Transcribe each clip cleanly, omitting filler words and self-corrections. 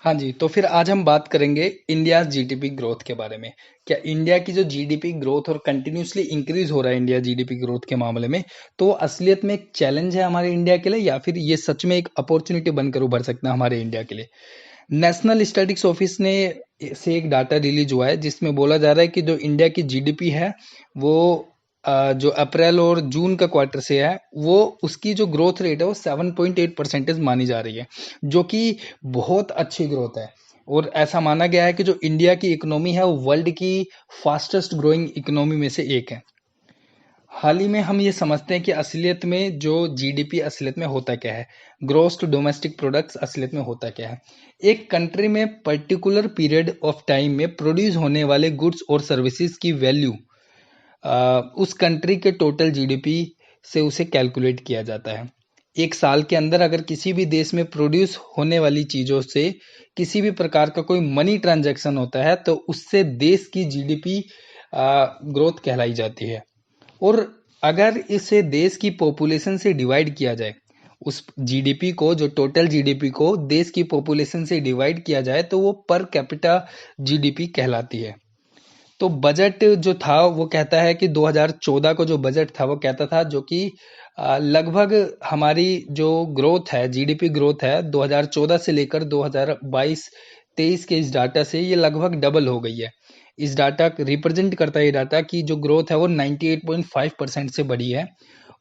हाँ जी, तो फिर आज हम बात करेंगे इंडिया जीडीपी ग्रोथ के बारे में। क्या इंडिया की जो जीडीपी ग्रोथ और कंटिन्यूअसली इंक्रीज हो रहा है इंडिया जीडीपी ग्रोथ के मामले में, तो वो असलियत में एक चैलेंज है हमारे इंडिया के लिए या फिर ये सच में एक अपॉर्चुनिटी बनकर उभर सकता है हमारे इंडिया के लिए? नेशनल स्टैटिस्टिक्स ऑफिस ने से एक डाटा रिलीज हुआ है जिसमें बोला जा रहा है कि जो इंडिया की जीडीपी है वो जो अप्रैल और जून का क्वार्टर से है वो उसकी जो ग्रोथ रेट है वो 7.8% मानी जा रही है, जो कि बहुत अच्छी ग्रोथ है। और ऐसा माना गया है कि जो इंडिया की इकोनॉमी है वो वर्ल्ड की फास्टेस्ट ग्रोइंग इकोनॉमी में से एक है। हाल ही में हम ये समझते हैं कि असलियत में जो जीडीपी असलियत में होता क्या है, ग्रोस टू डोमेस्टिक प्रोडक्ट्स असलियत में होता क्या है। एक कंट्री में पर्टिकुलर पीरियड ऑफ टाइम में प्रोड्यूस होने वाले गुड्स और सर्विसेज की वैल्यू उस कंट्री के टोटल जीडीपी से उसे कैलकुलेट किया जाता है। एक साल के अंदर अगर किसी भी देश में प्रोड्यूस होने वाली चीज़ों से किसी भी प्रकार का कोई मनी ट्रांजैक्शन होता है तो उससे देश की जीडीपी ग्रोथ कहलाई जाती है। और अगर इसे देश की पॉपुलेशन से डिवाइड किया जाए, उस जीडीपी को, जो टोटल जीडीपी को देश की पॉपुलेशन से डिवाइड किया जाए तो वो पर कैपिटा जीडीपी कहलाती है। तो बजट जो था वो कहता है कि 2014 को जो बजट था वो कहता था, जो कि लगभग हमारी जो ग्रोथ है, जीडीपी ग्रोथ है 2014 से लेकर 2022-23 के इस डाटा से ये लगभग डबल हो गई है। इस डाटा रिप्रेजेंट करता है, ये डाटा की जो ग्रोथ है वो 98.5% से बढ़ी है।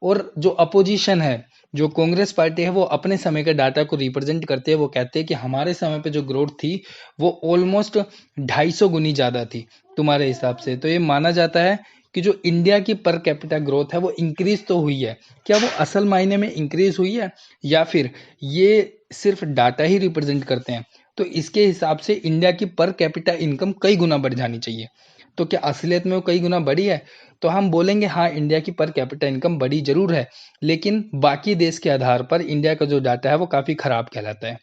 और जो अपोजिशन है, जो कांग्रेस पार्टी है, वो अपने समय के डाटा को रिप्रेजेंट करते हैं। वो कहते हैं कि हमारे समय पे जो ग्रोथ थी वो ऑलमोस्ट 250 गुनी ज्यादा थी तुम्हारे हिसाब से। तो ये माना जाता है कि जो इंडिया की पर कैपिटा ग्रोथ है वो इंक्रीज तो हुई है। क्या वो असल मायने में इंक्रीज हुई है या फिर ये सिर्फ डाटा ही रिप्रेजेंट करते हैं? तो इसके हिसाब से इंडिया की पर कैपिटा इनकम कई गुना बढ़ जानी चाहिए। तो क्या असलियत में वो कई गुना बढ़ी है? तो हम बोलेंगे हाँ, इंडिया की पर कैपिटा इनकम बढ़ी जरूर है, लेकिन बाकी देश के आधार पर इंडिया का जो डाटा है वो काफी खराब कहलाता है।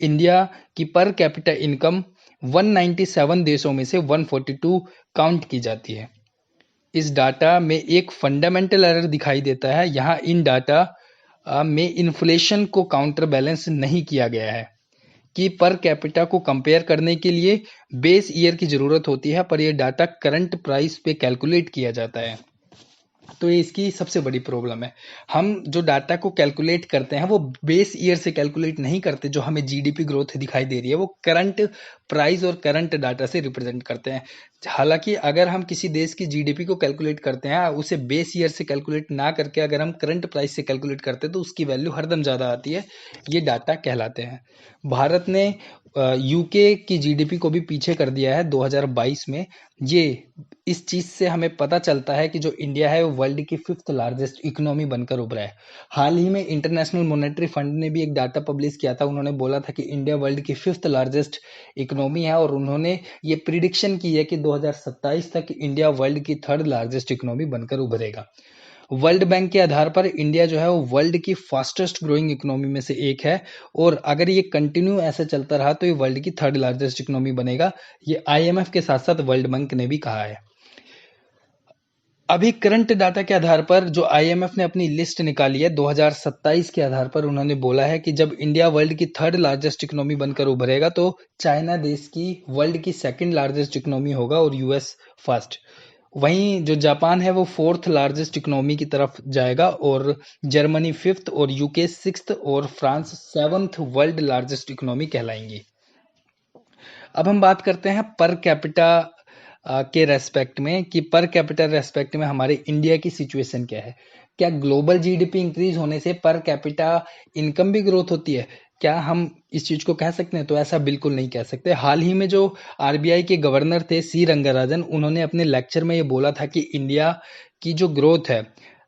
इंडिया की पर कैपिटा इनकम 197 देशों में से 142 काउंट की जाती है। इस डाटा में एक फंडामेंटल एरर दिखाई देता है। यहाँ इन डाटा में इन्फ्लेशन को काउंटर बैलेंस नहीं किया गया है कि पर कैपिटा को कंपेयर करने के लिए बेस ईयर की जरूरत होती है, पर यह डाटा करंट प्राइस पे कैलकुलेट किया जाता है। तो ये इसकी सबसे बड़ी प्रॉब्लम है। हम जो डाटा को कैलकुलेट करते हैं वो बेस ईयर से कैलकुलेट नहीं करते। जो हमें जीडीपी ग्रोथ दिखाई दे रही है वो करंट प्राइस और करंट डाटा से रिप्रेजेंट करते हैं। हालांकि अगर हम किसी देश की जीडीपी को कैलकुलेट करते हैं उसे बेस ईयर से कैलकुलेट ना करके अगर हम करंट प्राइस से कैलकुलेट करते हैं तो उसकी वैल्यू हरदम ज़्यादा आती है। ये डाटा कहलाते हैं। भारत ने यूके की जीडीपी को भी पीछे कर दिया है 2022 में। ये इस चीज से हमें पता चलता है कि जो इंडिया है वो वर्ल्ड की फिफ्थ लार्जेस्ट इकोनॉमी बनकर उभरा है। हाल ही में इंटरनेशनल मॉनेटरी फंड ने भी एक डाटा पब्लिश किया था। उन्होंने बोला था कि इंडिया वर्ल्ड की फिफ्थ लार्जेस्ट इकोनॉमी है और उन्होंने ये प्रिडिक्शन की है कि 2027 तक इंडिया वर्ल्ड की थर्ड लार्जेस्ट इकोनॉमी बनकर उभरेगा। वर्ल्ड बैंक के आधार पर इंडिया जो है वो वर्ल्ड की फास्टेस्ट ग्रोइंग इकोनॉमी में से एक है। और अगर ये कंटिन्यू ऐसे चलता रहा तो ये वर्ल्ड की थर्ड लार्जेस्ट इकोनॉमी बनेगा। ये आईएमएफ के साथ साथ वर्ल्ड बैंक ने भी कहा है। अभी करंट डाटा के आधार पर जो आईएमएफ ने अपनी लिस्ट निकाली है 2027 के आधार पर, उन्होंने बोला है कि जब इंडिया वर्ल्ड की थर्ड लार्जेस्ट इकोनॉमी बनकर उभरेगा तो चाइना देश की वर्ल्ड की सेकंड लार्जेस्ट इकोनॉमी होगा और यूएस फर्स्ट। वहीं जो जापान है वो फोर्थ लार्जेस्ट इकोनॉमी की तरफ जाएगा और जर्मनी फिफ्थ और यूके सिक्स्थ और France seventh world largest economy कहलाएंगी। अब हम बात करते हैं पर कैपिटा के रेस्पेक्ट में कि पर कैपिटा रेस्पेक्ट में हमारे इंडिया की सिचुएशन क्या है। क्या ग्लोबल जीडीपी इंक्रीज होने से पर कैपिटा इनकम भी ग्रोथ होती है? क्या हम इस चीज को कह सकते हैं? तो ऐसा बिल्कुल नहीं कह सकते। हाल ही में जो आरबीआई के गवर्नर थे सी रंगाराजन, उन्होंने अपने लेक्चर में ये बोला था कि इंडिया की जो ग्रोथ है,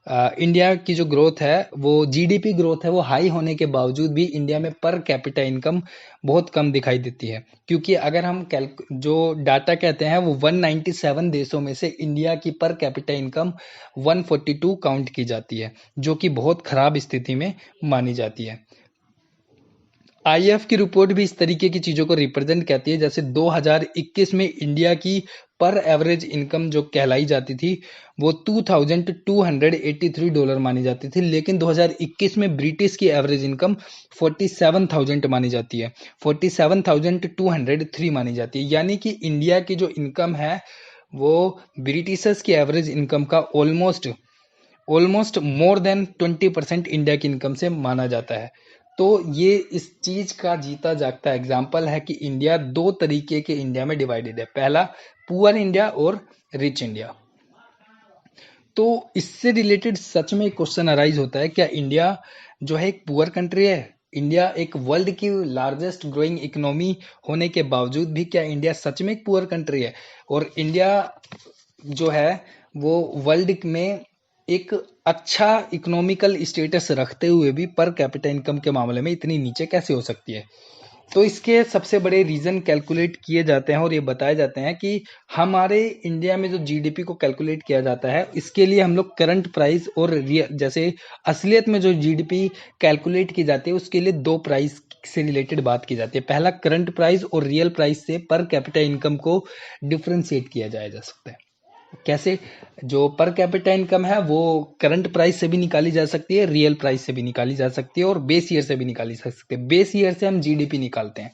इंडिया की जो ग्रोथ है वो जीडीपी ग्रोथ है वो हाई होने के बावजूद भी इंडिया में पर कैपिटा इनकम बहुत कम दिखाई देती है। क्योंकि अगर हम जो डाटा कहते हैं वो 197 देशों में से इंडिया की पर कैपिटा इनकम 142 काउंट की जाती है, जो कि बहुत खराब स्थिति में मानी जाती है। आईएफ की रिपोर्ट भी इस तरीके की चीजों को रिप्रेजेंट करती है। जैसे 2021 में इंडिया की पर एवरेज इनकम जो कहलाई जाती थी वो $2283 मानी जाती थी, लेकिन 2021 में ब्रिटिश की एवरेज इनकम 47,000 मानी जाती है, 47,203 मानी जाती है। यानी कि इंडिया की जो इनकम है वो ब्रिटिशर्स की एवरेज इनकम का ऑलमोस्ट मोर देन 20% इंडिया की इनकम से माना जाता है। तो ये इस चीज का जीता जागता एग्जाम्पल है कि इंडिया दो तरीके के इंडिया में डिवाइडेड है, पहला पुअर इंडिया और रिच इंडिया। तो इससे रिलेटेड सच में क्वेश्चन अराइज होता है, क्या इंडिया जो है एक पुअर कंट्री है? इंडिया एक वर्ल्ड की लार्जेस्ट ग्रोइंग इकोनॉमी होने के बावजूद भी क्या इंडिया सच में एक पुअर कंट्री है? और इंडिया जो है वो वर्ल्ड में एक अच्छा इकोनॉमिकल स्टेटस रखते हुए भी पर कैपिटा इनकम के मामले में इतनी नीचे कैसे हो सकती है? तो इसके सबसे बड़े रीजन कैलकुलेट किए जाते हैं और ये बताए जाते हैं कि हमारे इंडिया में जो जीडीपी को कैलकुलेट किया जाता है, इसके लिए हम लोग करंट प्राइस और जैसे असलियत में जो जीडीपी कैलकुलेट की जाती है उसके लिए दो प्राइस से रिलेटेड बात की जाती है। पहला करंट प्राइस और रियल प्राइस से पर कैपिटा इनकम को डिफ्रेंशिएट किया जाया जा सकता है। कैसे? जो पर कैपिटा इनकम है वो करंट प्राइस से भी निकाली जा सकती है, रियल प्राइस से भी निकाली जा सकती है और बेस ईयर से भी निकाली जा सकती है। बेस ईयर से हम जीडीपी निकालते हैं।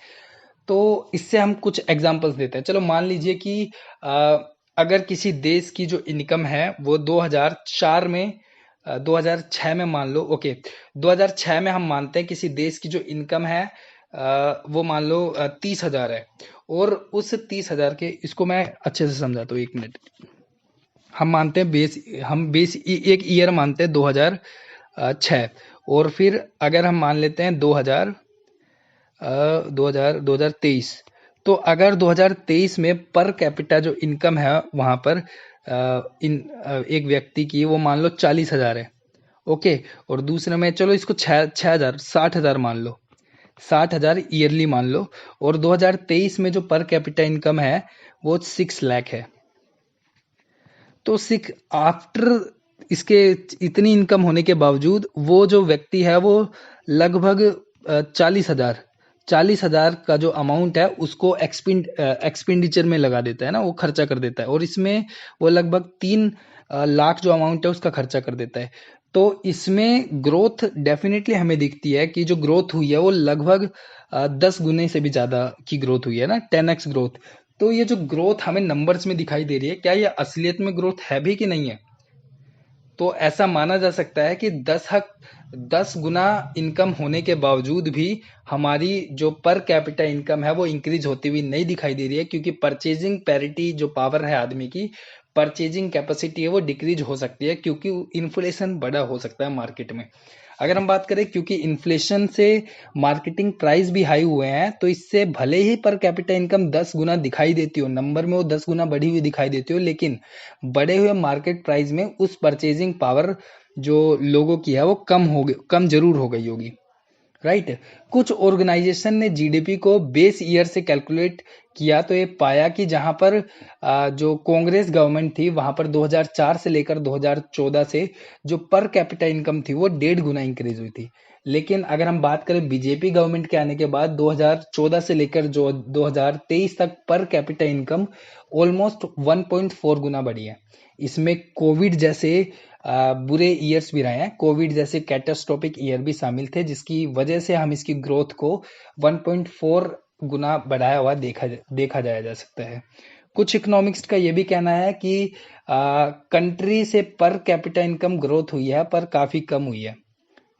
तो इससे हम कुछ एग्जांपल्स देते हैं। चलो मान लीजिए कि अगर किसी देश की जो इनकम है वो 2004 में 2006 में मान लो, ओके 2006 में हम मानते हैं किसी देश की जो इनकम है वो मान लो 30,000 है, और उस 30,000 के, इसको मैं अच्छे से समझाता हूँ, 1 मिनट। हम मानते हैं एक ईयर मानते हैं 2006, और फिर अगर हम मान लेते हैं 2023, तो अगर 2023 में पर कैपिटा जो इनकम है वहां पर एक व्यक्ति की वो मान लो 40,000 है, ओके, और दूसरे में चलो इसको 60,000 मान लो, 60,000 ईयरली मान लो, और 2023 में जो पर कैपिटा इनकम है वो 6 लाख है। तो सिख आफ्टर इसके इतनी इनकम होने के बावजूद वो जो व्यक्ति है वो लगभग 40,000 का जो अमाउंट है उसको एक्सपेंडिचर में लगा देता है ना, वो खर्चा कर देता है, और इसमें वो लगभग 3 लाख जो अमाउंट है उसका खर्चा कर देता है। तो इसमें ग्रोथ डेफिनेटली हमें दिखती है कि जो ग्रोथ हुई है वो लगभग 10 गुने से भी ज्यादा की ग्रोथ हुई है ना, 10x ग्रोथ। तो ये जो ग्रोथ हमें नंबर्स में दिखाई दे रही है, क्या ये असलियत में ग्रोथ है भी कि नहीं है? तो ऐसा माना जा सकता है कि 10 गुना इनकम होने के बावजूद भी हमारी जो पर कैपिटा इनकम है वो इंक्रीज होती हुई नहीं दिखाई दे रही है, क्योंकि परचेजिंग पैरिटी जो पावर है आदमी की, परचेजिंग कैपेसिटी है वो डिक्रीज हो सकती है, क्योंकि इन्फ्लेशन बड़ा हो सकता है मार्केट में। अगर हम बात करें, क्योंकि इन्फ्लेशन से मार्केटिंग प्राइस भी हाई हुए हैं, तो इससे भले ही पर कैपिटा इनकम 10 गुना दिखाई देती हो, नंबर में वो 10 गुना बढ़ी हुई दिखाई देती हो, लेकिन बढ़े हुए मार्केट प्राइस में उस परचेजिंग पावर जो लोगों की है वो कम जरूर हो गई होगी, राइट। कुछ ऑर्गेनाइजेशन ने जीडीपी को बेस ईयर से कैलकुलेट किया, तो ये पाया कि जहां पर जो कांग्रेस गवर्नमेंट थी वहां पर 2004 से लेकर 2014 से जो पर कैपिटा इनकम थी वो 1.5 गुना इंक्रीज हुई थी। लेकिन अगर हम बात करें बीजेपी गवर्नमेंट के आने के बाद 2014 से लेकर जो 2023 तक पर कैपिटा इनकम ऑलमोस्ट 1.4 गुना बढ़ी है। इसमें कोविड जैसे बुरे ईयर्स भी रहे हैं, कोविड जैसे कैटास्ट्रोफिक ईयर भी शामिल थे, जिसकी वजह से हम इसकी ग्रोथ को 1.4 गुना बढ़ाया हुआ देखा जाया जा सकता है। कुछ इकोनॉमिक्स का ये भी कहना है कि कंट्री से पर कैपिटा इनकम ग्रोथ हुई है पर काफी कम हुई है,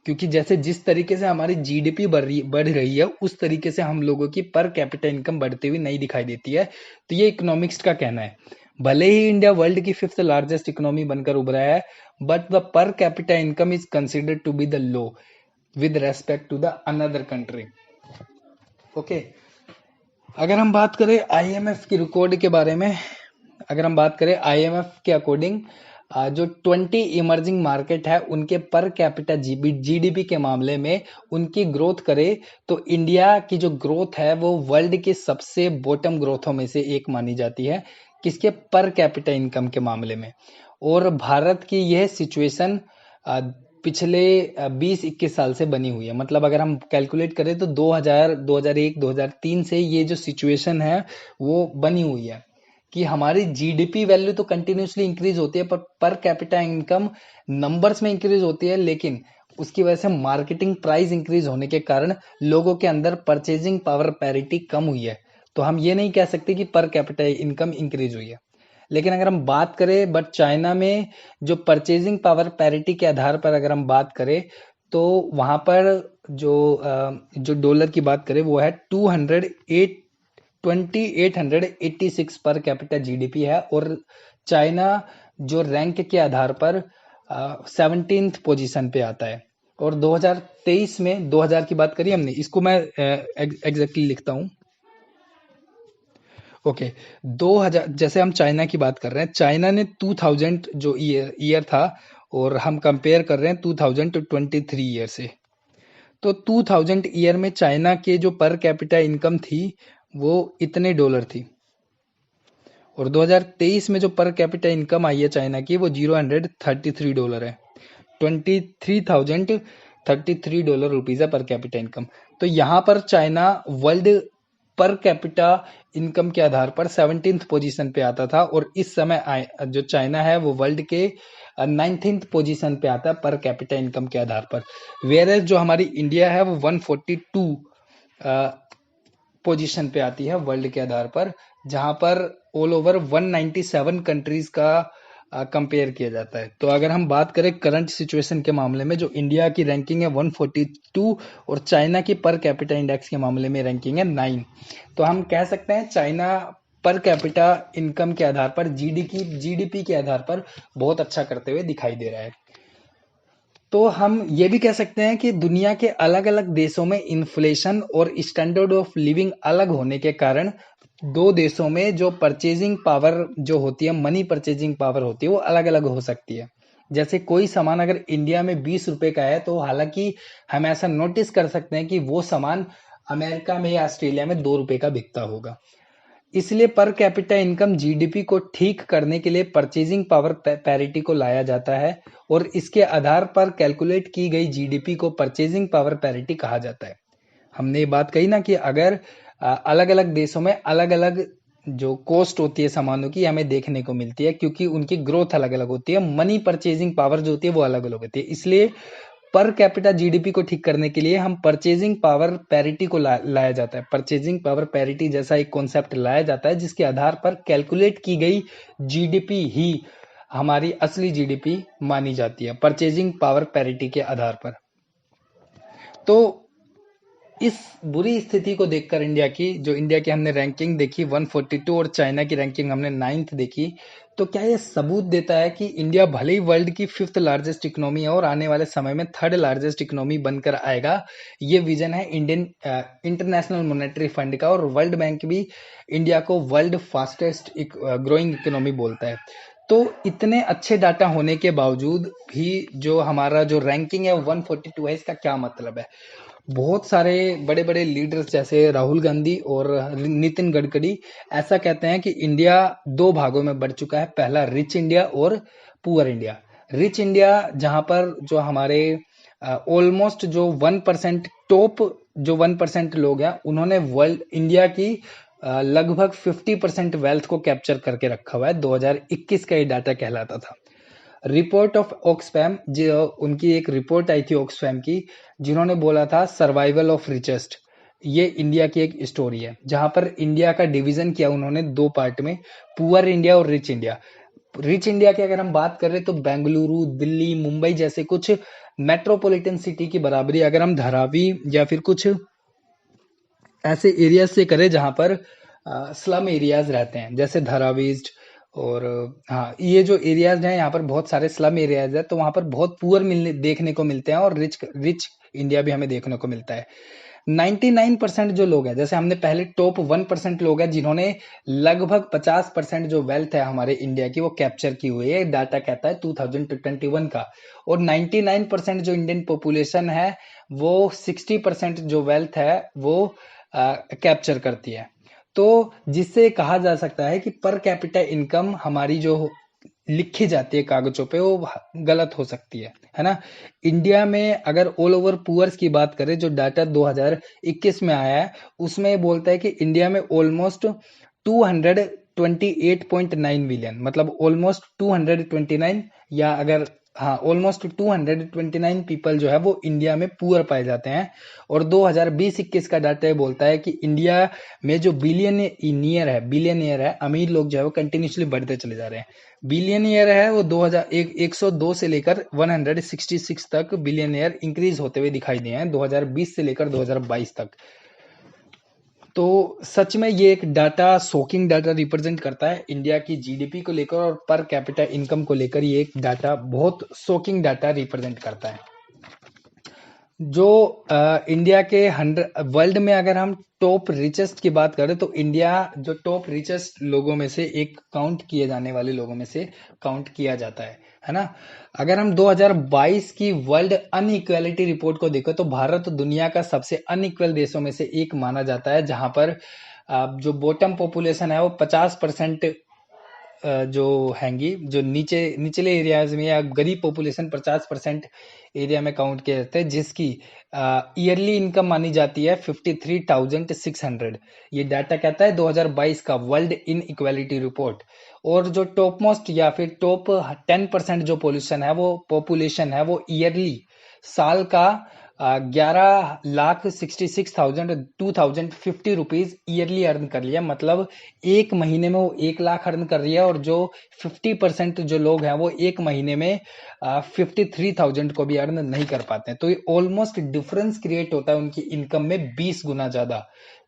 क्योंकि जैसे जिस तरीके से हमारी जीडीपी बढ़ रही है उस तरीके से हम लोगों की पर कैपिटा इनकम बढ़ती हुई नहीं दिखाई देती है। तो ये इकोनॉमिक्स का कहना है। भले ही इंडिया वर्ल्ड की 5th लार्जेस्ट इकोनॉमी बनकर उभरा है, but the per capita income is considered to be the low with respect to the another country, okay. अगर हम बात करें आईएमएफ की रिकॉर्ड के बारे में, अगर हम बात करें आईएमएफ के अकॉर्डिंग जो 20 इमर्जिंग मार्केट है उनके पर कैपिटा जीडीपी के मामले में उनकी ग्रोथ करे तो इंडिया की जो ग्रोथ है वो वर्ल्ड के सबसे बॉटम ग्रोथों में से एक मानी जाती है, किसके? पर कैपिटा इनकम के मामले में। और भारत की यह सिचुएशन पिछले 20-21 साल से बनी हुई है। मतलब अगर हम कैलकुलेट करें तो 2000, 2001, 2003 से ये जो सिचुएशन है वो बनी हुई है कि हमारी जीडीपी वैल्यू तो कंटिन्यूसली इंक्रीज होती है, पर कैपिटा इनकम नंबर्स में इंक्रीज होती है, लेकिन उसकी वजह से मार्केटिंग प्राइस इंक्रीज होने के कारण लोगों के अंदर परचेजिंग पावर पैरिटी कम हुई है। तो हम ये नहीं कह सकते कि पर कैपिटा इनकम इंक्रीज हुई है। लेकिन अगर हम बात करें बट चाइना में जो परचेजिंग पावर पैरिटी के आधार पर अगर हम बात करें, तो वहां पर जो डॉलर की बात करें वो है 2886 पर कैपिटा जीडीपी है, और चाइना जो रैंक के आधार पर 17th पोजीशन पे आता है। और 2023 में 2000 की बात करी हमने, इसको मैं एग्जैक्टली लिखता हूँ। ओके, 2000 जैसे हम चाइना की बात कर रहे हैं, चाइना ने 2000 जो ईयर था, और हम कंपेयर कर रहे हैं 2023 ईयर से, तो 2000 ईयर में चाइना के जो पर कैपिटा इनकम थी वो इतने डॉलर थी, और 2023 में जो पर कैपिटा इनकम आई है चाइना की वो $033 है। $23,033 रुपीज है पर कैपिटा इनकम। तो यहाँ पर चाइना वर्ल्ड पर कैपिटा इनकम के आधार पर 17th पोजीशन पे आता था, और इस समय जो चाइना है वो वर्ल्ड के 19th पोजीशन पे आता है पर कैपिटा इनकम के आधार पर। वेयर जो हमारी इंडिया है वो 142 पोजीशन पे आती है वर्ल्ड के आधार पर, जहां पर ऑल ओवर 197 कंट्रीज का कंपेयर किया जाता है। तो अगर हम बात करें करंट सिचुएशन के मामले में, जो इंडिया की रैंकिंग है 142, और चाइना की पर कैपिटा इंडेक्स के मामले में रैंकिंग है 9। तो हम कह सकते हैं चाइना पर कैपिटा इनकम के आधार पर, जीडीपी के आधार पर बहुत अच्छा करते हुए दिखाई दे रहा है। तो हम ये भी कह सकते हैं कि दुनिया के अलग अलग देशों में इन्फ्लेशन और स्टैंडर्ड ऑफ लिविंग अलग होने के कारण दो देशों में जो परचेजिंग पावर जो होती है, मनी परचेजिंग पावर होती है, वो अलग अलग हो सकती है। जैसे कोई सामान अगर इंडिया में 20 रुपए का है, तो हालांकि हम ऐसा नोटिस कर सकते हैं कि वो सामान अमेरिका में या ऑस्ट्रेलिया में 2 रुपए का बिकता होगा। इसलिए पर कैपिटा इनकम जीडीपी को ठीक करने के लिए परचेजिंग पावर पैरिटी को लाया जाता है, और इसके आधार पर कैलकुलेट की गई जीडीपी को परचेजिंग पावर पैरिटी कहा जाता है। हमने ये बात कही ना कि अगर अलग अलग देशों में अलग अलग जो कॉस्ट होती है सामानों की हमें देखने को मिलती है, क्योंकि उनकी ग्रोथ अलग अलग होती है, मनी परचेजिंग पावर जो होती है वो अलग अलग होती है। इसलिए पर कैपिटा जीडीपी को ठीक करने के लिए हम परचेजिंग पावर पैरिटी को लाया जाता है। परचेजिंग पावर पैरिटी जैसा एक कॉन्सेप्ट लाया जाता है, जिसके आधार पर कैलकुलेट की गई जीडीपी ही हमारी असली जीडीपी मानी जाती है, परचेजिंग पावर पैरिटी के आधार पर। तो इस बुरी स्थिति को देखकर इंडिया की हमने रैंकिंग देखी 142, और चाइना की रैंकिंग हमने 9th देखी, तो क्या यह सबूत देता है कि इंडिया भले ही वर्ल्ड की 5th लार्जेस्ट इकोनॉमी है और आने वाले समय में 3rd लार्जेस्ट इकोनॉमी बनकर आएगा। ये विजन है इंडियन इंटरनेशनल मॉनेटरी फंड का, और वर्ल्ड बैंक भी इंडिया को वर्ल्ड फास्टेस्ट ग्रोइंग इकोनॉमी बोलता है। तो इतने अच्छे डाटा होने के बावजूद भी जो हमारा जो रैंकिंग है 142 है, इसका क्या मतलब है? बहुत सारे बड़े बड़े लीडर्स जैसे राहुल गांधी और नितिन गडकरी ऐसा कहते हैं कि इंडिया 2 भागों में बढ़ चुका है, पहला रिच इंडिया और पुअर इंडिया। रिच इंडिया जहां पर जो हमारे ऑलमोस्ट जो 1% टॉप जो 1% लोग हैं, उन्होंने वर्ल्ड इंडिया की लगभग 50% वेल्थ को कैप्चर करके रखा हुआ है। 2021 का ये डाटा कहलाता था। रिपोर्ट ऑफ ऑक्सफैम, जो उनकी एक रिपोर्ट आई थी ऑक्सफैम की, जिन्होंने बोला था सर्वाइवल ऑफ रिचेस्ट। ये इंडिया की एक स्टोरी है, जहां पर इंडिया का डिवीजन किया उन्होंने 2 पार्ट में, पुअर इंडिया और रिच इंडिया। रिच इंडिया की अगर हम बात करें तो बेंगलुरु, दिल्ली, मुंबई जैसे कुछ मेट्रोपॉलिटन सिटी की बराबरी अगर हम धारावी या फिर कुछ ऐसे एरियाज से करें जहां पर स्लम एरियाज रहते हैं, जैसे धारावीज, और हाँ, ये जो एरियाज हैं यहाँ पर बहुत सारे स्लम एरियाज है, तो वहां पर बहुत पुअर देखने को मिलते हैं, और रिच रिच इंडिया भी हमें देखने को मिलता है। 99% जो लोग हैं, जैसे हमने पहले टॉप 1% लोग हैं जिन्होंने लगभग 50% जो वेल्थ है हमारे इंडिया की वो कैप्चर की हुई है, डाटा कहता है 2021 का। और 99% जो इंडियन पॉपुलेशन है वो 60% जो वेल्थ है वो कैप्चर करती है। तो जिससे कहा जा सकता है कि पर कैपिटा इनकम हमारी जो लिखी जाती है कागजों पे वो गलत हो सकती है ना। इंडिया में अगर ऑल ओवर पुअर्स की बात करें, जो डाटा 2021 में आया है, उसमें बोलता है कि इंडिया में ऑलमोस्ट 128.9 बिलियन, मतलब ऑलमोस्ट 229, या अगर हाँ ऑलमोस्ट 229 पीपल जो है वो इंडिया में पुअर पाए जाते हैं। और 2020-21 का डाटा ये बोलता है कि इंडिया में जो बिलियनियर है, अमीर लोग जो है वो कंटिन्यूसली बढ़ते चले जा रहे हैं। बिलियनियर है वो 102 से लेकर 166 तक बिलियनियर इंक्रीज होते हुए दिखाई दिए हैं 2020 से लेकर 2022 तक। तो सच में ये एक डाटा, शॉकिंग डाटा रिप्रेजेंट करता है इंडिया की जीडीपी को लेकर, और पर कैपिटा इनकम को लेकर ये एक डाटा बहुत शॉकिंग डाटा रिप्रेजेंट करता है। जो इंडिया के 100 वर्ल्ड में अगर हम टॉप रिचेस्ट की बात करें तो इंडिया जो टॉप रिचेस्ट लोगों में से एक काउंट किए जाने वाले लोगों में से काउंट किया जाता है ना। अगर हम 2022 की वर्ल्ड अनइक्वालिटी रिपोर्ट को देखें तो भारत दुनिया का सबसे अनइक्वल देशों में से एक माना जाता है, जहां पर जो बॉटम पॉपुलेशन है वो 50% जो हैंगी, जो निचले एरियाज में या गरीब पॉपुलेशन 50% एरिया में काउंट किया जाता है, जिसकी ईयरली इनकम मानी जाती है 53,600। ये डाटा कहता है 2022 का वर्ल्ड इन इक्वालिटी रिपोर्ट। और जो टॉप मोस्ट या फिर टॉप 10% जो पॉपुलेशन है वो ईयरली साल का 11,66,250 रुपीज ईयरली अर्न कर लिया, मतलब एक महीने में वो 1 लाख अर्न कर रही है। और जो 50% जो लोग हैं वो एक महीने में 53,000 को भी अर्न नहीं कर पाते हैं। तो ये ऑलमोस्ट डिफरेंस क्रिएट होता है उनकी इनकम में 20 गुना ज्यादा।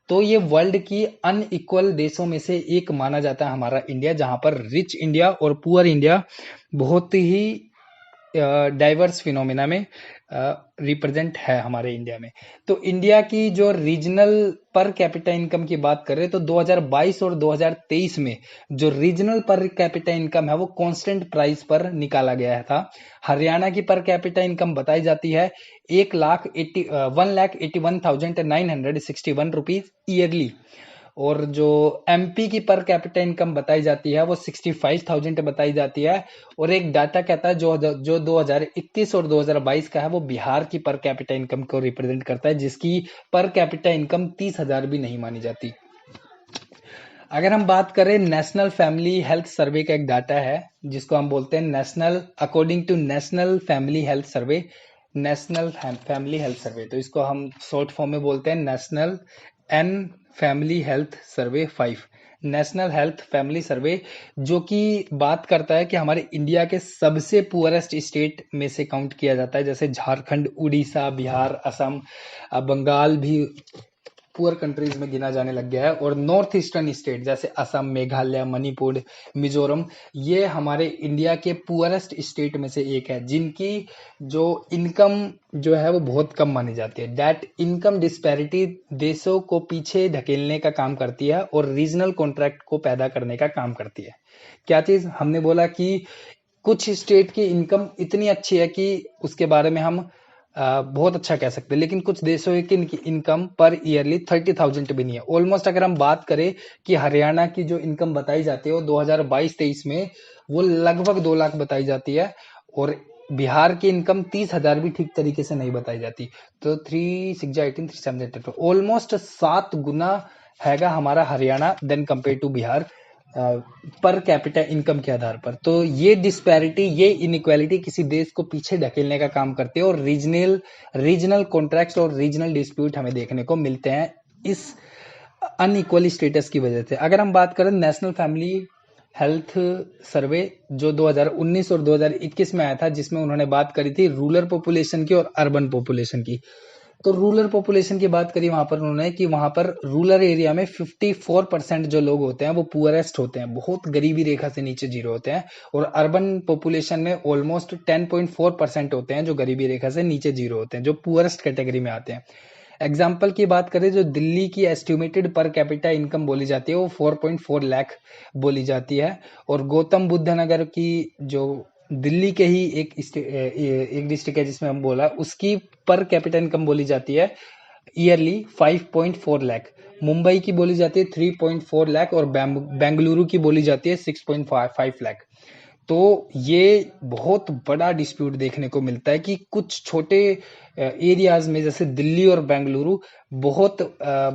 तो ये वर्ल्ड की अनइक्वल देशों में से एक माना जाता है हमारा इंडिया, जहां पर रिच इंडिया और पुअर इंडिया बहुत ही डाइवर्स फिनोमिना में रिप्रेजेंट है हमारे इंडिया में। तो इंडिया की जो रीजनल पर कैपिटा इनकम की बात करें तो 2022 और 2023 में जो रीजनल पर कैपिटा इनकम है वो कांस्टेंट प्राइस पर निकाला गया था। हरियाणा की पर कैपिटा इनकम बताई जाती है 1,81,961 रुपीज ईयरली। और जो एमपी की पर कैपिटा इनकम बताई जाती है वो 65,000 बताई जाती है। और एक डाटा कहता है जो 2021 और 2022 का है वो बिहार की पर कैपिटा इनकम को रिप्रेजेंट करता है, जिसकी पर कैपिटा इनकम 30,000 भी नहीं मानी जाती। अगर हम बात करें नेशनल फैमिली हेल्थ सर्वे का एक डाटा है जिसको हम बोलते हैं national, according to national family health survey, national family health survey, तो इसको हम शॉर्ट फॉर्म में बोलते हैं national N family health survey 5, national health family survey, जो कि बात करता है कि हमारे इंडिया के सबसे पुअरेस्ट स्टेट में से काउंट किया जाता है, जैसे झारखंड, उड़ीसा, बिहार, असम, बंगाल भी पुअर कंट्रीज में गिना जाने लग गया है। और नॉर्थ ईस्टर्न स्टेट जैसे असम, मेघालय, मणिपुर, मिजोरम, ये हमारे इंडिया के पुअरेस्ट स्टेट में से एक है, जिनकी जो इनकम जो है वो बहुत कम मानी जाती है। दैट इनकम डिस्पैरिटी देशों को पीछे धकेलने का काम करती है और रीजनल कॉन्ट्रैक्ट को पैदा करने का काम करती है। क्या चीज हमने बोला कि कुछ स्टेट की इनकम इतनी अच्छी है कि उसके बारे में हम बहुत अच्छा कह सकते हैं, लेकिन कुछ देशों की इनकम पर ईयरली 30,000 भी नहीं है। ऑलमोस्ट अगर हम बात करें कि हरियाणा की जो इनकम बताई जाती है वो 2022-23 में वो लगभग 2 लाख बताई जाती है, और बिहार की इनकम 30,000 भी ठीक तरीके से नहीं बताई जाती। तो 3 6 18 3 7 8 ऑलमोस्ट 7 गुना हैगा हमारा Haryana then compare to Bihar per capita income के आधार पर। तो ये डिस्पैरिटी, ये इनइक्वालिटी किसी देश को पीछे ढकेलने का काम करती है, और रीजनल कॉन्ट्रैक्ट्स और रीजनल डिस्प्यूट हमें देखने को मिलते हैं इस अनइक्वल स्टेटस की वजह से। अगर हम बात करें नेशनल फैमिली हेल्थ सर्वे जो 2019 और 2021 में आया था, जिसमें उन्होंने बात करी थी रूरल पॉपुलेशन की और अर्बन पॉपुलेशन की। तो रूरल पॉपुलेशन की बात करी वहां पर उन्होंने कि वहां पर रूरल एरिया में 54% जो लोग होते हैं वो पुअरेस्ट होते हैं, बहुत गरीबी रेखा से नीचे जीरो होते हैं। और अर्बन पॉपुलेशन में ऑलमोस्ट 10.4% होते हैं जो गरीबी रेखा से नीचे जीरो होते हैं, जो पुअरेस्ट कैटेगरी में आते हैं। एग्जाम्पल की बात करें, जो दिल्ली की एस्टिमेटेड पर कैपिटा इनकम बोली जाती है वो 4.4 लाख बोली जाती है। और गौतम बुद्ध नगर की जो दिल्ली के ही एक डिस्ट्रिक्ट है जिसमें हम बोला, उसकी पर कैपिटा इनकम बोली जाती है ईयरली 5.4 लाख। मुंबई की बोली जाती है 3.4 लाख और बेंगलुरु की बोली जाती है 6.5 लाख। तो ये बहुत बड़ा डिस्प्यूट देखने को मिलता है कि कुछ छोटे एरियाज में जैसे दिल्ली और बेंगलुरु बहुत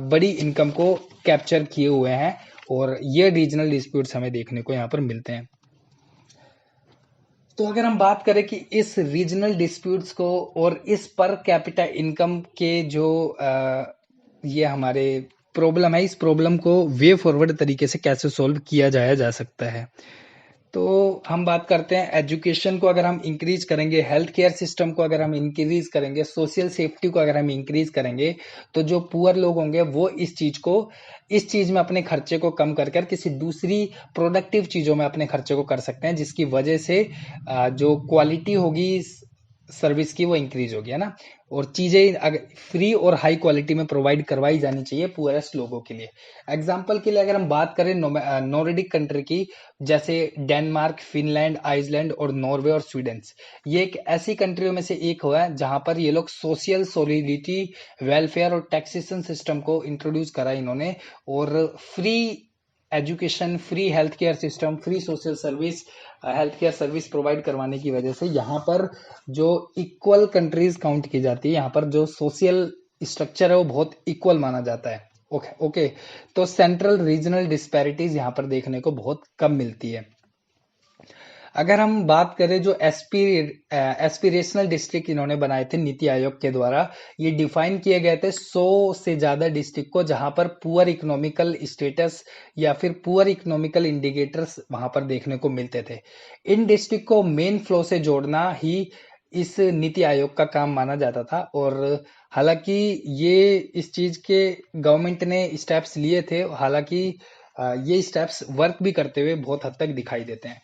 बड़ी इनकम को कैप्चर किए हुए हैं, और ये रीजनल डिस्प्यूट्स हमें देखने को यहाँ पर मिलते हैं। तो अगर हम बात करें कि इस रीजनल डिस्प्यूट्स को और इस पर कैपिटा इनकम के जो ये हमारे प्रॉब्लम है, इस प्रॉब्लम को वे फॉरवर्ड तरीके से कैसे सॉल्व किया जाया जा सकता है, तो हम बात करते हैं एजुकेशन को अगर हम इंक्रीज करेंगे, हेल्थ केयर सिस्टम को अगर हम इंक्रीज करेंगे, सोशल सेफ्टी को अगर हम इंक्रीज करेंगे, तो जो पुअर लोग होंगे वो इस चीज में अपने खर्चे को कम कर किसी दूसरी प्रोडक्टिव चीजों में अपने खर्चे को कर सकते हैं, जिसकी वजह से जो क्वालिटी होगी सर्विस की वो इंक्रीज होगी, है ना। और चीजें फ्री और हाई क्वालिटी में प्रोवाइड करवाई जानी चाहिए पुअरेस्ट लोगों के लिए। एग्जाम्पल के लिए अगर हम बात करें नॉर्डिक कंट्री की, जैसे डेनमार्क, फिनलैंड, आइसलैंड और नॉर्वे और स्वीडन, ये एक ऐसी कंट्रियों में से एक हुआ है जहां पर ये लोग सोशल सॉलिडिटी, वेलफेयर और टैक्सेशन सिस्टम को इंट्रोड्यूस करा इन्होंने, और free education, free health care system, free social service, health care service provide करवाने की वजह से यहाँ पर जो इक्वल कंट्रीज काउंट की जाती है, यहाँ पर जो सोशल स्ट्रक्चर है वो बहुत इक्वल माना जाता है। ओके, तो सेंट्रल रीजनल डिस्पैरिटीज यहाँ पर देखने को बहुत कम मिलती है। अगर हम बात करें जो एस्पिरेशनल डिस्ट्रिक्ट इन्होंने बनाए थे नीति आयोग के द्वारा, ये डिफाइन किए गए थे 100 से ज्यादा डिस्ट्रिक्ट को, जहां पर पुअर इकोनॉमिकल स्टेटस या फिर पुअर इकोनॉमिकल इंडिकेटर्स वहां पर देखने को मिलते थे। इन डिस्ट्रिक्ट को मेन फ्लो से जोड़ना ही इस नीति आयोग का काम माना जाता था, और हालांकि ये इस चीज के गवर्नमेंट ने स्टेप्स लिए थे, हालांकि ये स्टेप्स वर्क भी करते हुए बहुत हद तक दिखाई देते हैं।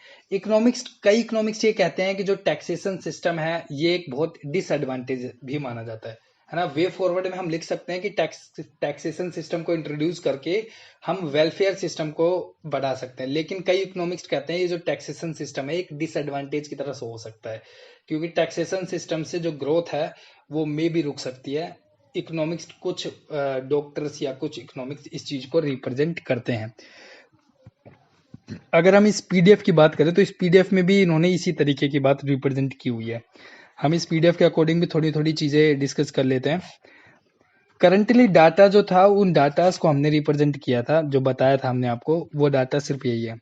कई इकोनॉमिक्स ये कहते हैं कि जो टैक्सेशन सिस्टम है ये एक बहुत डिसएडवांटेज भी माना जाता है ना। वे फॉरवर्ड में हम लिख सकते हैं कि टैक्सेशन सिस्टम को इंट्रोड्यूस करके हम वेलफेयर सिस्टम को बढ़ा सकते हैं, लेकिन कई इकोनॉमिक्स कहते हैं ये जो टैक्सेशन सिस्टम है एक डिसएडवांटेज की तरह से हो सकता है, क्योंकि टैक्सेशन सिस्टम से जो ग्रोथ है वो मे भी रुक सकती है। इकोनॉमिक्स कुछ डॉक्टर्स या कुछ इकोनॉमिक्स इस चीज को रिप्रेजेंट करते हैं। अगर हम इस पीडीएफ की बात करें तो इस पीडीएफ में भी इन्होंने इसी तरीके की बात रिप्रेजेंट की हुई है। हम इस पीडीएफ के अकॉर्डिंग भी थोड़ी थोड़ी चीजें डिस्कस कर लेते हैं। करंटली डाटा जो था उन डाटास को हमने रिप्रेजेंट किया था, जो बताया था हमने आपको, वो डाटा सिर्फ यही है।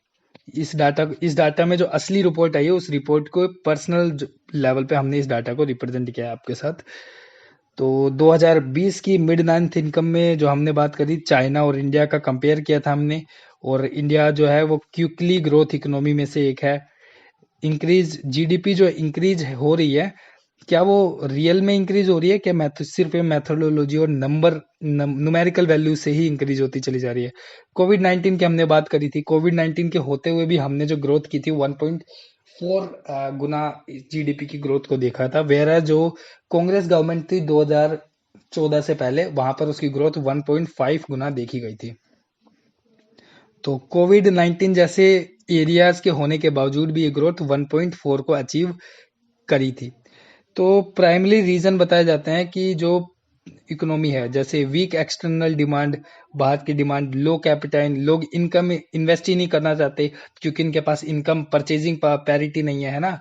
इस डाटा में जो असली रिपोर्ट आई है उस रिपोर्ट को पर्सनल लेवल पे हमने इस डाटा को रिप्रेजेंट किया है आपके साथ। तो 2020 की मिड नाइन्थ इनकम में जो हमने बात करी, चाइना और इंडिया का कंपेयर किया था हमने, और इंडिया जो है वो क्विकली ग्रोथ इकोनॉमी में से एक है। इंक्रीज जीडीपी जो इंक्रीज हो रही है, क्या वो रियल में इंक्रीज हो रही है, क्या सिर्फ मेथोडोलॉजी और न्यूमेरिकल वैल्यू से ही इंक्रीज होती चली जा रही है। कोविड-19 की हमने बात करी थी, कोविड-19 के होते हुए भी हमने जो ग्रोथ की थी 1.4 गुना जीडीपी की ग्रोथ को देखा था, वेयर जो कांग्रेस गवर्नमेंट थी 2014 से पहले, वहां पर उसकी ग्रोथ 1.5 गुना देखी गई थी। तो कोविड-19 जैसे एरियाज के होने के बावजूद भी ये ग्रोथ 1.4 को अचीव करी थी। तो प्राइमरी रीजन बताए जाते हैं कि जो इकोनॉमी है, जैसे वीक एक्सटर्नल डिमांड, बाहर की डिमांड, लो कैपिटल, लोग इनकम इन्वेस्ट ही नहीं करना चाहते क्योंकि इनके पास इनकम परचेजिंग पैरिटी नहीं है ना।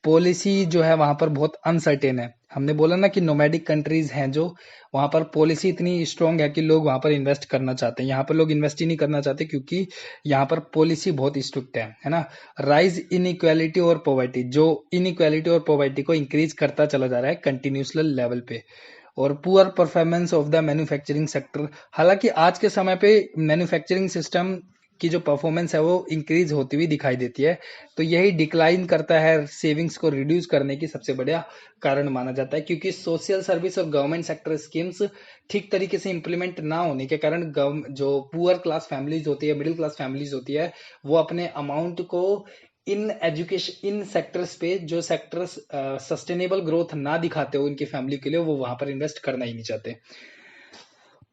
पॉलिसी जो है वहां पर बहुत अनसर्टेन है। हमने बोला ना कि नोमैडिक कंट्रीज हैं जो, वहां पर पॉलिसी इतनी स्ट्रांग है कि लोग वहां पर इन्वेस्ट करना चाहते हैं। यहाँ पर लोग इन्वेस्ट ही नहीं करना चाहते क्योंकि यहाँ पर पॉलिसी बहुत स्ट्रिक्ट है ना। राइज इन इक्वालिटी और पॉवर्टी, जो इनइक्वालिटी और पॉवर्टी को इंक्रीज करता चला जा रहा है कंटिन्यूसल लेवल पे। और poor performance of the manufacturing sector, हालांकि आज के समय पे मैन्युफैक्चरिंग सिस्टम की जो परफॉर्मेंस है वो इंक्रीज होती हुई दिखाई देती है, तो यही डिक्लाइन करता है, सेविंग्स को रिड्यूस करने की सबसे बड़ा कारण माना जाता है, क्योंकि सोशल सर्विस और गवर्नमेंट सेक्टर स्कीम्स ठीक तरीके से इंप्लीमेंट ना होने के कारण जो पुअर क्लास फैमिलीज होती है, मिडिल क्लास फैमिलीज होती है, वो अपने अमाउंट को इन एजुकेशन, इन सेक्टर्स पे, जो सेक्टर्स सस्टेनेबल ग्रोथ ना दिखाते हो इनकी फैमिली के लिए, वो वहां पर इन्वेस्ट करना ही नहीं चाहते।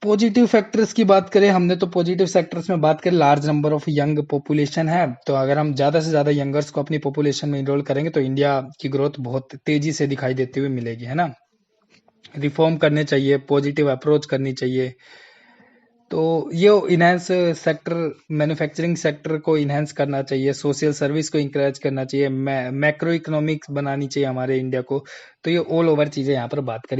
पॉजिटिव फैक्टर्स की बात करें हमने, तो पॉजिटिव सेक्टर्स में बात करें, large number of young population है, तो अगर हम ज्यादा से ज्यादा यंगर्स को अपनी पॉपुलेशन में इनरोल करेंगे तो इंडिया की ग्रोथ बहुत तेजी से दिखाई देती हुई मिलेगी, है ना। रिफॉर्म करने चाहिए, पॉजिटिव अप्रोच करनी चाहिए, तो ये इनहेंस सेक्टर, मैन्युफैक्चरिंग सेक्टर को इनहेंस करना चाहिए, सोशल सर्विस को इंकरेज करना चाहिए, मैक्रो इकोनॉमिक्स बनानी चाहिए हमारे इंडिया को। तो ये ऑल ओवर चीजें यहाँ पर बात करी।